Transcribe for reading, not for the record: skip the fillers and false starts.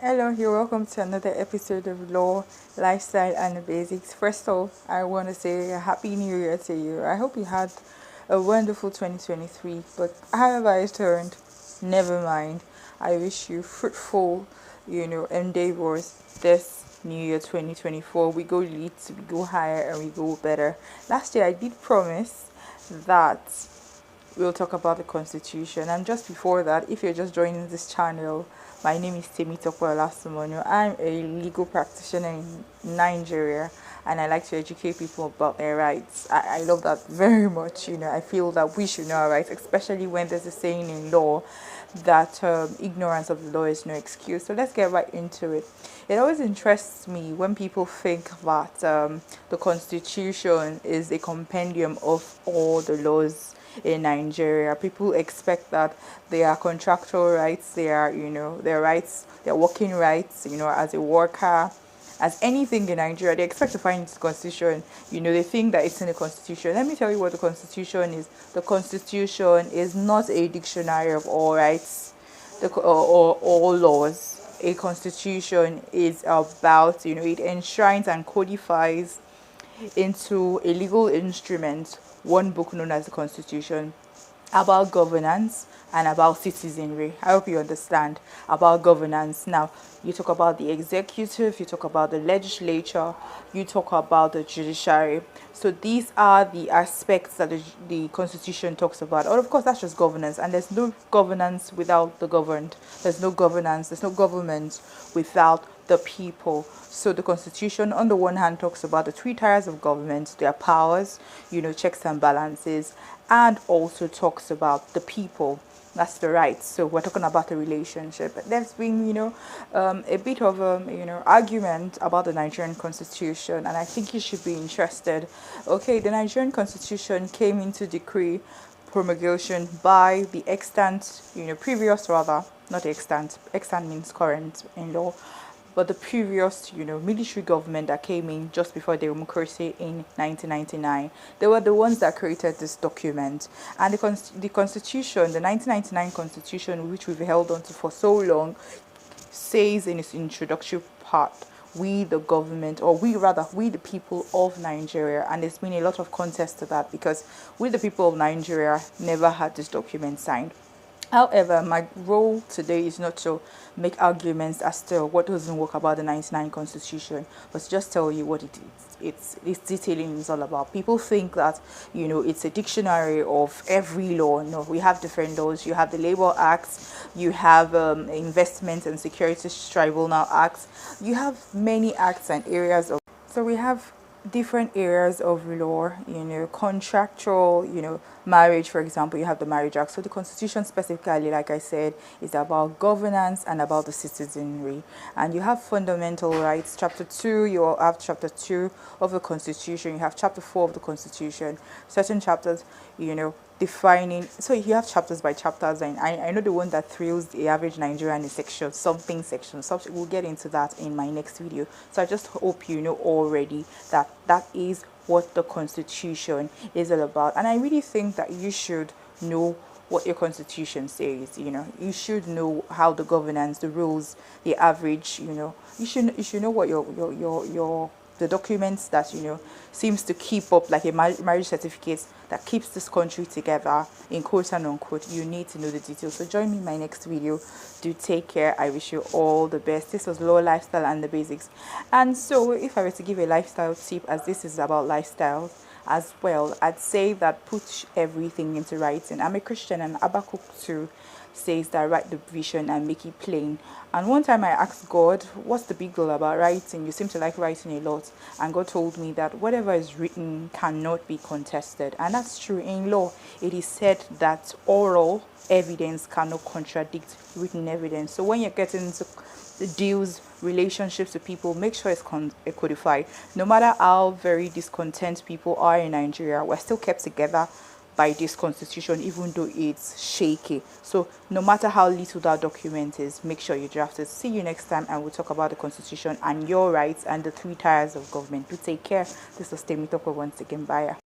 Hello, you're welcome to another episode of Law, Lifestyle and the Basics. First off, I want to say a Happy New Year to you. I hope you had a wonderful 2023, but however it turned, never mind. I wish you fruitful, endeavors this New Year 2024. We go leads, we go higher, and we go better. Last year, I did promise that we'll talk about the Constitution. And just before that, if you're just joining this channel, my name is Temitope Olasumonyo. I'm a legal practitioner in Nigeria, and I like to educate people about their rights. I love that very much. I feel that we should know our rights, especially when there's a saying in law that ignorance of the law is no excuse. So let's get right into it. It always interests me when people think that the Constitution is a compendium of all the laws in Nigeria. People expect that they are contractual rights, they are, their rights, their working rights, as a worker, as anything in Nigeria. They expect to find the constitution. They think that it's in the constitution. Let me tell you what the constitution is. The constitution is not a dictionary of all rights, or all laws. A constitution is about, it enshrines and codifies into a legal instrument one book known as the Constitution, about governance and about citizenry. I hope you understand about governance. Now, you talk about the executive, you talk about the legislature, you talk about the judiciary. So these are the aspects that the Constitution talks about. Or of course, that's just governance, and there's no governance without the governed. There's no governance, there's no government without the people. So the Constitution, on the one hand, talks about the three tiers of government, their powers, checks and balances, and also talks about the people. That's the rights. So we're talking about the relationship. There's been, a bit of argument about the Nigerian Constitution, and I think you should be interested. Okay, the Nigerian Constitution came into decree promulgation by the extant, previous rather, not extant. Extant means current in law, but the previous, military government that came in just before democracy in 1999, they were the ones that created this document. And the Constitution, the 1999 Constitution, which we've held on to for so long, says in its introductory part, we the government, or we the people of Nigeria. And there's been a lot of contest to that because we the people of Nigeria never had this document signed. However, my role today is not to make arguments as to what doesn't work about the 99 Constitution, but to just tell you what it is. Its detailing is all about. People think that, it's a dictionary of every law. No, we have different laws. You have the Labor Acts, you have Investment and Securities Tribunal Acts, you have many acts and areas of. So we have different areas of law, contractual, marriage, for example, you have the Marriage Act. So the Constitution specifically, like I said, is about governance and about the citizenry. And you have fundamental rights. Chapter 2, you will have Chapter 2 of the Constitution. You have Chapter 4 of the Constitution. Certain chapters, defining. So you have chapters by chapters, and I know the one that thrills the average Nigerian is section. We'll get into that in my next video. So I just hope you know already that that is what the Constitution is all about. And I really think that you should know what your Constitution says. You should know how the governance, the rules, the average, you should know what your the documents that seems to keep up, like a marriage certificate that keeps this country together, in quote and unquote. You need to know the details. So join me in my next video. Do take care. I wish you all the best. This was Low Lifestyle and the Basics. And so if I were to give a lifestyle tip, as this is about lifestyle as well, I'd say that put everything into writing. I'm a Christian, and Habakkuk 2 says that write the vision and make it plain. And one time I asked God, what's the big deal about writing? You seem to like writing a lot. And God told me that whatever is written cannot be contested. And that's true. In law, it is said that oral evidence cannot contradict written evidence. So when you're getting into the deals, relationships with people, make sure it's codified. No matter how very discontent people are in Nigeria, we're still kept together by this Constitution, even though it's shaky. So no matter how little that document is, make sure you draft it. See you next time, and we'll talk about the Constitution and your rights and the three tiers of government. Do take care. This was Temitope once again. Bye.